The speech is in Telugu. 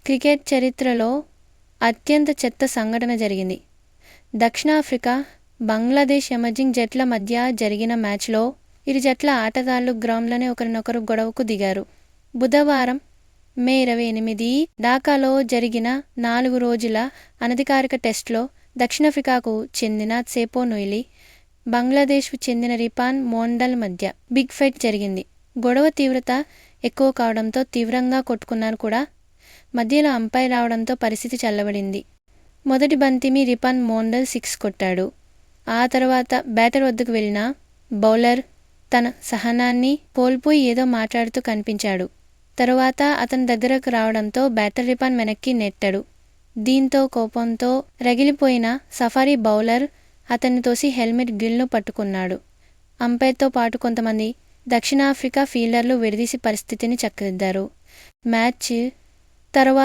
క్రికెట్ చరిత్రలో అత్యంత చెత్త సంఘటన జరిగింది. దక్షిణాఫ్రికా, బంగ్లాదేశ్ ఎమర్జింగ్ జట్ల మధ్య జరిగిన మ్యాచ్లో ఇరు జట్ల ఆటగాళ్లు గ్రౌండ్లోనే ఒకరినొకరు గొడవకు దిగారు. బుధవారం మే 28 ఢాకాలో జరిగిన 4 రోజుల అనధికారిక టెస్టులో దక్షిణాఫ్రికాకు చెందిన సేపో నొయిలి, బంగ్లాదేశ్కు చెందిన రిపాన్ మోండల్ మధ్య బిగ్ ఫైట్ జరిగింది. గొడవ తీవ్రత ఎక్కువ కావడంతో తీవ్రంగా కొట్టుకున్నారు కూడా. మధ్యలో అంపైర్ రావడంతో పరిస్థితి చల్లబడింది. మొదటి బంతిమి రిపాన్ మోండల్ 6 కొట్టాడు. ఆ తర్వాత బ్యాటర్ వద్దకు వెళ్లిన బౌలర్ తన సహనాన్ని కోల్పోయి ఏదో మాట్లాడుతూ కనిపించాడు. తరువాత అతని దగ్గరకు రావడంతో బ్యాటర్ రిపాన్ వెనక్కి నెట్టాడు. దీంతో కోపంతో రగిలిపోయిన సఫారీ బౌలర్ అతన్ని తోసి హెల్మెట్ గ్రిల్ను పట్టుకున్నాడు. అంపైర్తో పాటు కొంతమంది దక్షిణాఫ్రికా ఫీల్డర్లు విడదీసి పరిస్థితిని చక్కదిద్దారు. మ్యాచ్ తర్వాత